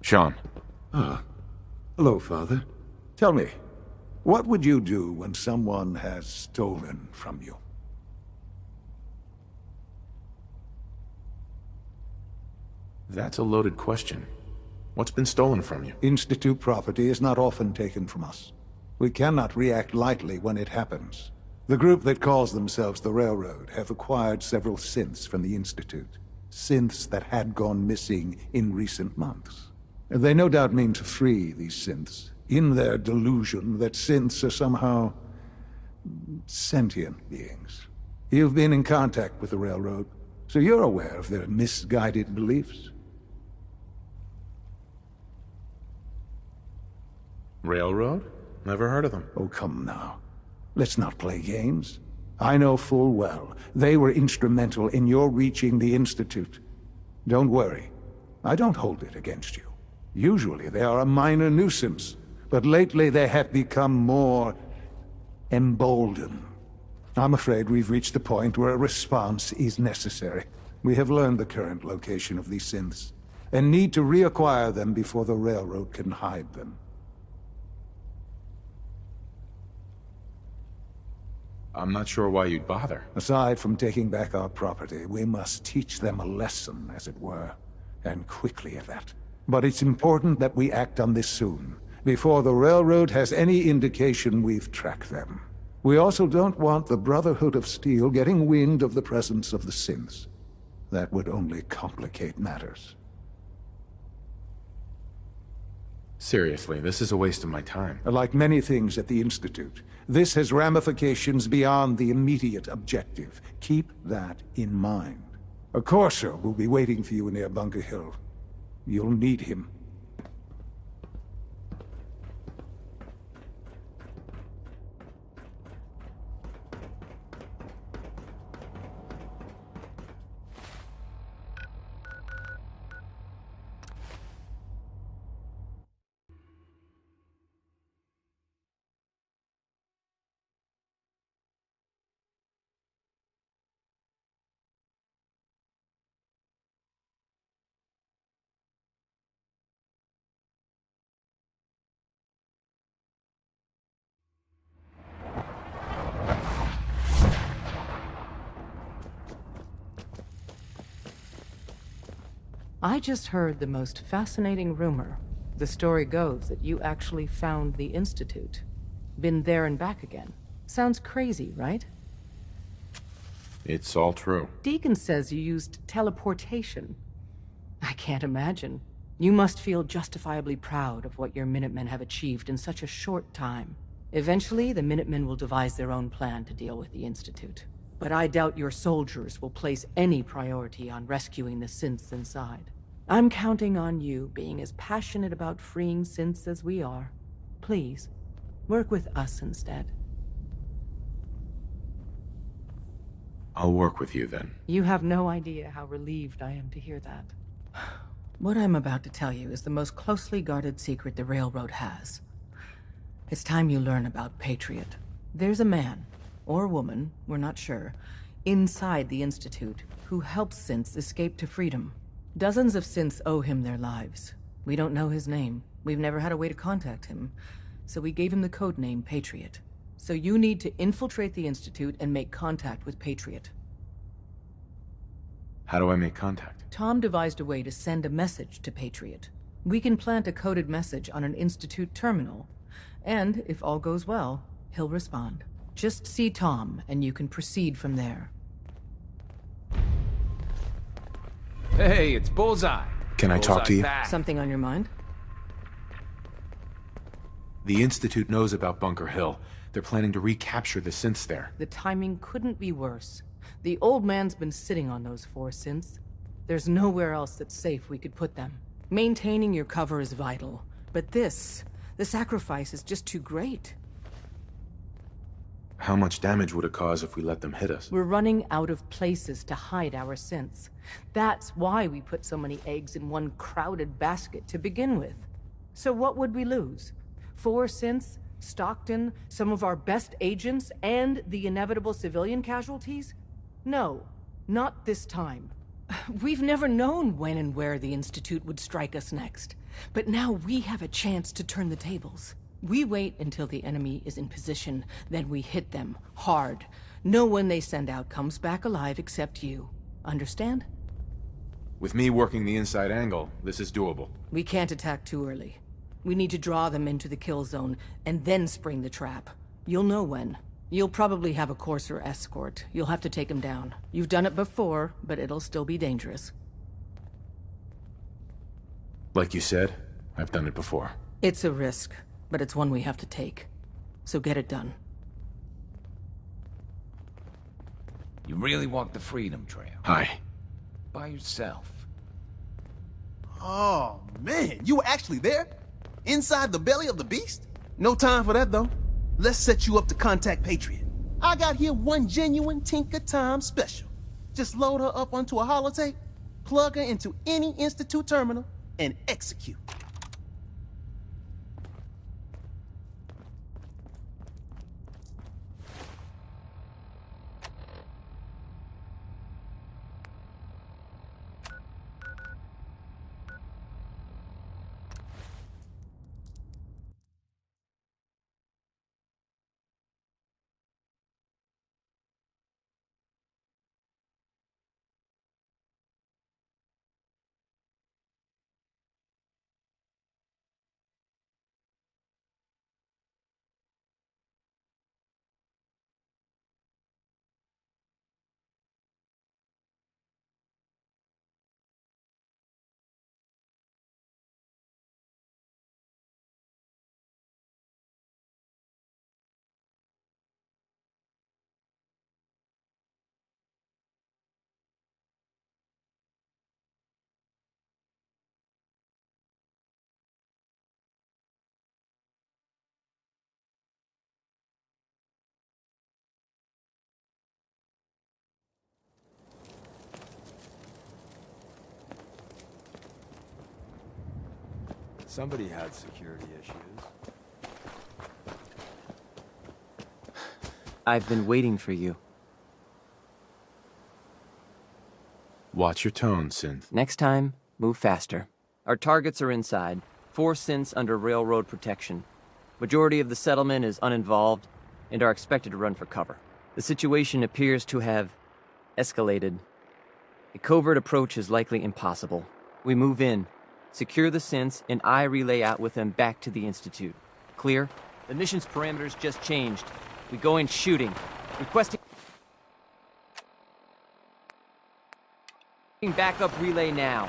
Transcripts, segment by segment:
Sean. Ah. Hello, Father. Tell me, what would you do when someone has stolen from you? That's a loaded question. What's been stolen from you? Institute property is not often taken from us. We cannot react lightly when it happens. The group that calls themselves the Railroad have acquired several synths from the Institute. Synths that had gone missing in recent months. They no doubt mean to free these synths, in their delusion that synths are somehow sentient beings. You've been in contact with the Railroad, so you're aware of their misguided beliefs. Railroad? Never heard of them. Oh, come now. Let's not play games. I know full well they were instrumental in your reaching the Institute. Don't worry. I don't hold it against you. Usually they are a minor nuisance, but lately they have become more emboldened. I'm afraid we've reached the point where a response is necessary. We have learned the current location of these synths, and need to reacquire them before the Railroad can hide them. I'm not sure why you'd bother. Aside from taking back our property, we must teach them a lesson, as it were. And quickly at that. But it's important that we act on this soon, before the Railroad has any indication we've tracked them. We also don't want the Brotherhood of Steel getting wind of the presence of the synths. That would only complicate matters. Seriously, this is a waste of my time. Like many things at the Institute, this has ramifications beyond the immediate objective. Keep that in mind. A Courser will be waiting for you near Bunker Hill. You'll need him. I just heard the most fascinating rumor. The story goes that you actually found the Institute. Been there and back again. Sounds crazy, right? It's all true. Deacon says you used teleportation. I can't imagine. You must feel justifiably proud of what your Minutemen have achieved in such a short time. Eventually, the Minutemen will devise their own plan to deal with the Institute. But I doubt your soldiers will place any priority on rescuing the synths inside. I'm counting on you being as passionate about freeing synths as we are. Please, work with us instead. I'll work with you then. You have no idea how relieved I am to hear that. What I'm about to tell you is the most closely guarded secret the Railroad has. It's time you learn about Patriot. There's a man, or woman, we're not sure, inside the Institute who helps synths escape to freedom. Dozens of synths owe him their lives. We don't know his name. We've never had a way to contact him, so we gave him the codename Patriot. So you need to infiltrate the Institute and make contact with Patriot. How do I make contact? Tom devised a way to send a message to Patriot. We can plant a coded message on an Institute terminal, and if all goes well, he'll respond. Just see Tom, and you can proceed from there. Hey, it's Bullseye. Can I talk to you? Back. Something on your mind? The Institute knows about Bunker Hill. They're planning to recapture the synths there. The timing couldn't be worse. The old man's been sitting on those 4 synths. There's nowhere else that's safe we could put them. Maintaining your cover is vital, but the sacrifice is just too great. How much damage would it cause if we let them hit us? We're running out of places to hide our synths. That's why we put so many eggs in one crowded basket to begin with. So what would we lose? 4 synths, Stockton, some of our best agents, and the inevitable civilian casualties? No, not this time. We've never known when and where the Institute would strike us next. But now we have a chance to turn the tables. We wait until the enemy is in position, then we hit them, hard. No one they send out comes back alive except you. Understand? With me working the inside angle, this is doable. We can't attack too early. We need to draw them into the kill zone, and then spring the trap. You'll know when. You'll probably have a Courser escort. You'll have to take him down. You've done it before, but it'll still be dangerous. Like you said, I've done it before. It's a risk, but it's one we have to take. So get it done. You really walked the Freedom Trail? Hi. By yourself? Oh, man, you were actually there? Inside the belly of the beast? No time for that, though. Let's set you up to contact Patriot. I got here one genuine Tinker Time special. Just load her up onto a holotape, plug her into any Institute terminal, and execute. Somebody had security issues. I've been waiting for you. Watch your tone, Synth. Next time, move faster. Our targets are inside. 4 synths under railroad protection. Majority of the settlement is uninvolved and are expected to run for cover. The situation appears to have escalated. A covert approach is likely impossible. We move in, secure the synths, and I relay out with them back to the Institute. Clear? The mission's parameters just changed. We go in shooting. Requesting backup relay now.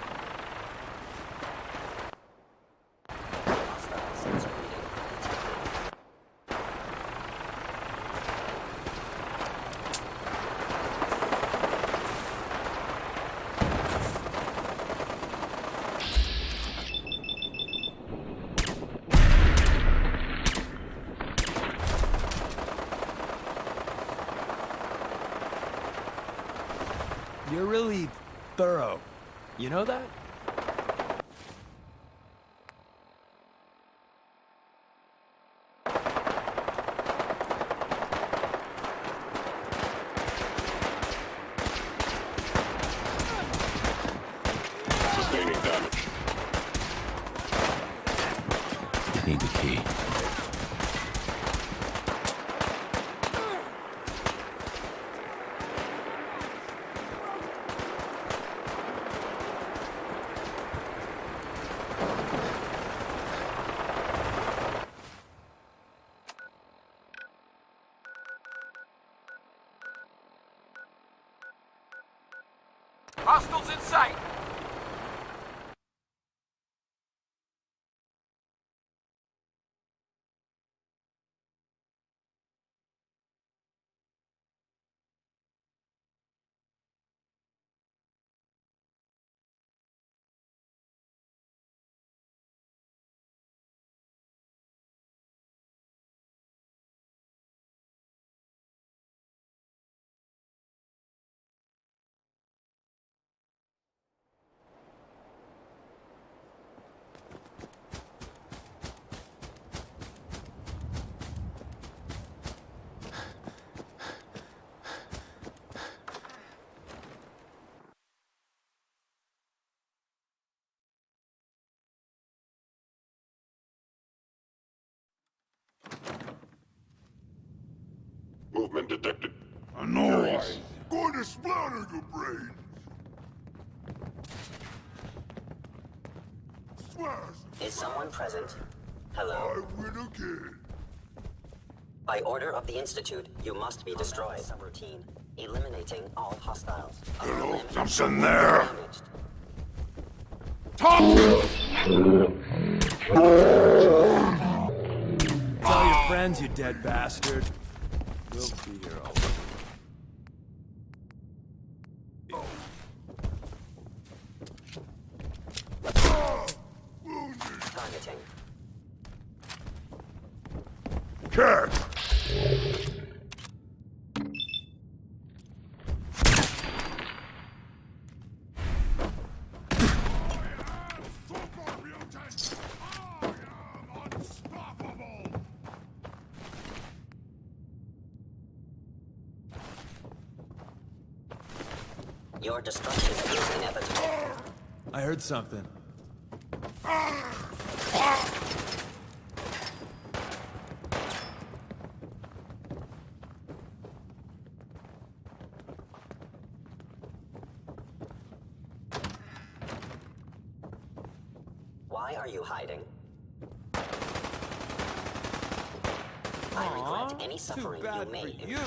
You're really thorough. You know that? Sustaining damage. Need the key. Hostiles in sight! Nice. Going to splatter your brains. Smash. Is someone present? Hello? I win again. By order of the Institute, you must be destroyed. Subroutine. Eliminating all hostiles. Hello, something there. Damaged. Tell your friends, you dead bastard. We'll be here all day. Targeting. Catch. Your destruction is inevitable. I heard something. Why are you hiding? I regret any suffering you may endure.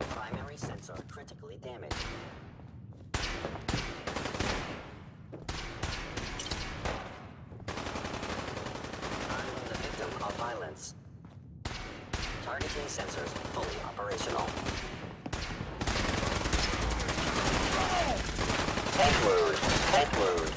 Primary sensor critically damaged. I'm the victim of violence. Targeting sensors fully operational. Head wound. Head wound.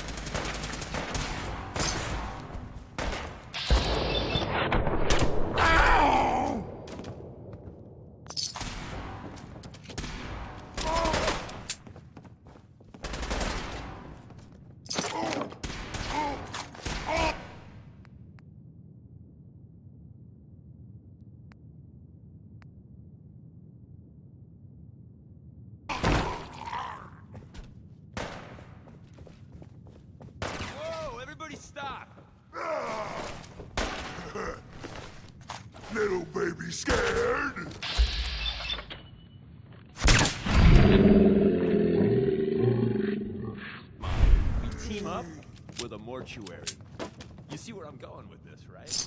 Whoa, everybody stop! Little baby scared. We team up with a mortuary. You see where I'm going with this, right?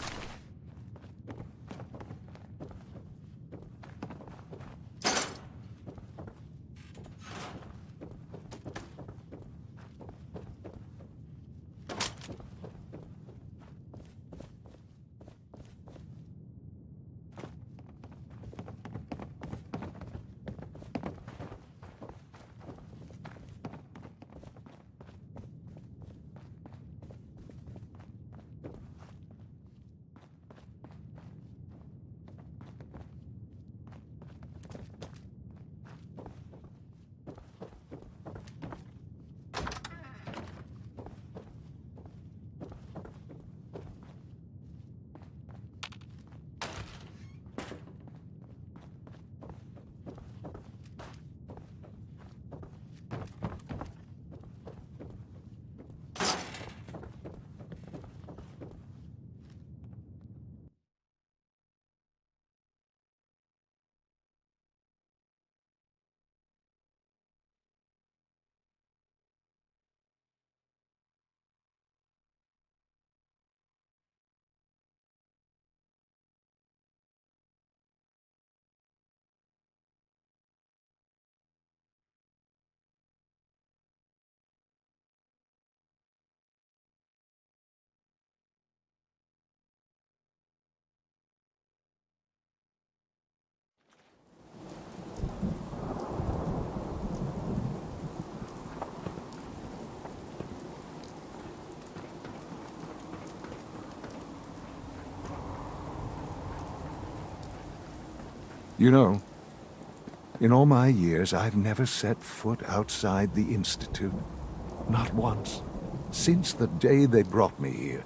You know, in all my years, I've never set foot outside the Institute. Not once. Since the day they brought me here.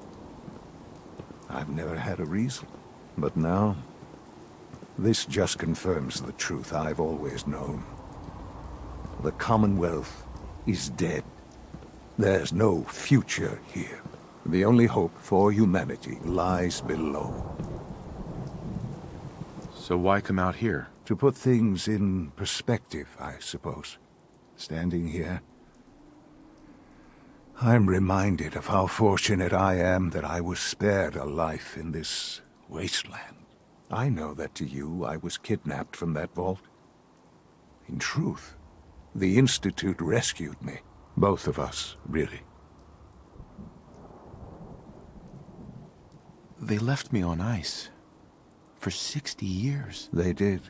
I've never had a reason. But now, this just confirms the truth I've always known. The Commonwealth is dead. There's no future here. The only hope for humanity lies below. So why come out here? To put things in perspective, I suppose. Standing here, I'm reminded of how fortunate I am that I was spared a life in this wasteland. I know that to you, I was kidnapped from that vault. In truth, the Institute rescued me. Both of us, really. They left me on ice. For 60 years. They did.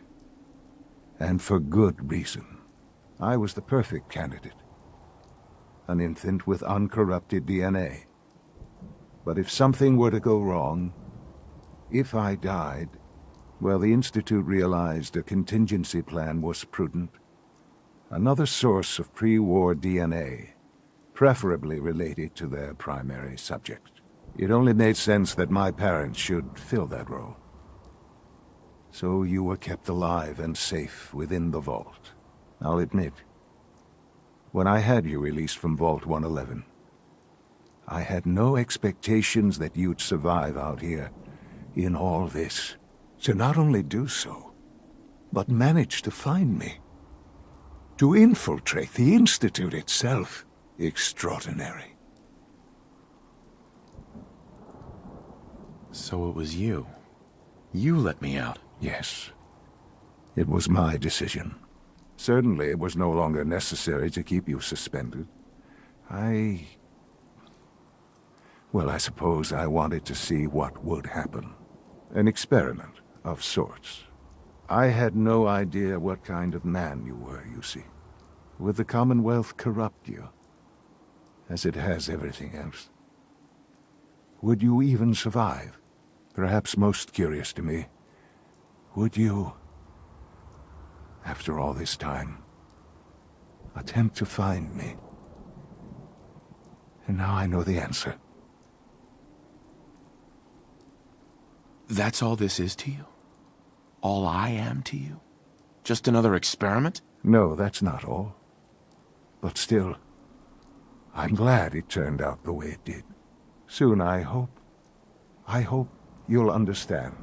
And for good reason. I was the perfect candidate. An infant with uncorrupted DNA. But if something were to go wrong, if I died, well, the Institute realized a contingency plan was prudent. Another source of pre-war DNA, preferably related to their primary subject. It only made sense that my parents should fill that role. So you were kept alive and safe within the vault. I'll admit, when I had you released from Vault 111, I had no expectations that you'd survive out here in all this. To not only do so, but manage to find me. To infiltrate the Institute itself. Extraordinary. So it was you. You let me out. Yes. It was my decision. Certainly it was no longer necessary to keep you suspended. Well, I suppose I wanted to see what would happen. An experiment of sorts. I had no idea what kind of man you were, you see. Would the Commonwealth corrupt you? As it has everything else. Would you even survive? Perhaps most curious to me, would you, after all this time, attempt to find me? And now I know the answer. That's all this is to you? All I am to you? Just another experiment? No, that's not all. But still, I'm glad it turned out the way it did. Soon, I hope you'll understand.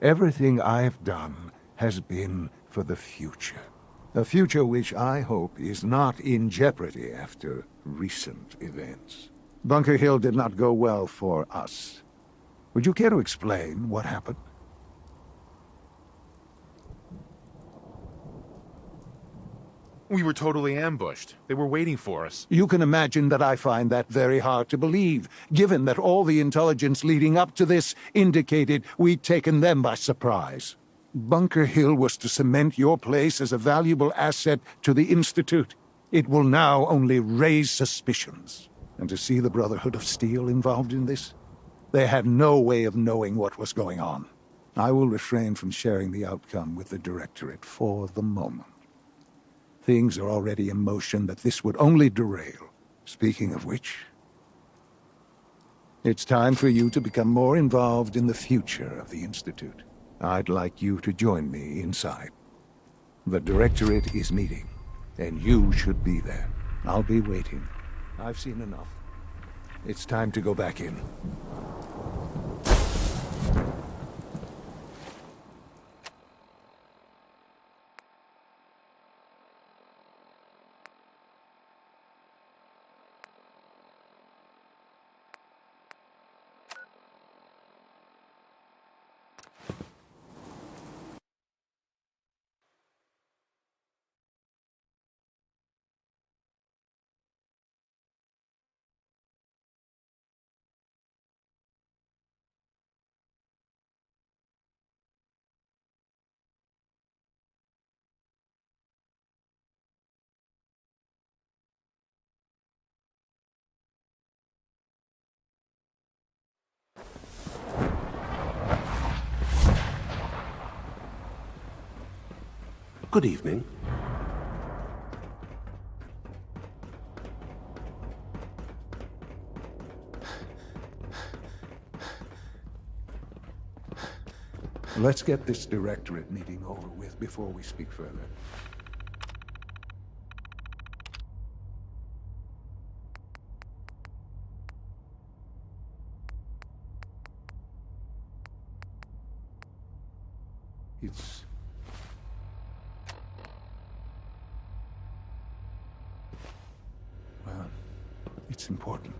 Everything I've done has been for the future. A future which I hope is not in jeopardy after recent events. Bunker Hill did not go well for us. Would you care to explain what happened? We were totally ambushed. They were waiting for us. You can imagine that I find that very hard to believe, given that all the intelligence leading up to this indicated we'd taken them by surprise. Bunker Hill was to cement your place as a valuable asset to the Institute. It will now only raise suspicions. And to see the Brotherhood of Steel involved in this? They had no way of knowing what was going on. I will refrain from sharing the outcome with the Directorate for the moment. Things are already in motion that this would only derail. Speaking of which, it's time for you to become more involved in the future of the Institute. I'd like you to join me inside. The Directorate is meeting, and you should be there. I'll be waiting. I've seen enough. It's time to go back in. Good evening. Let's get this Directorate meeting over with before we speak further. It's... well, it's important.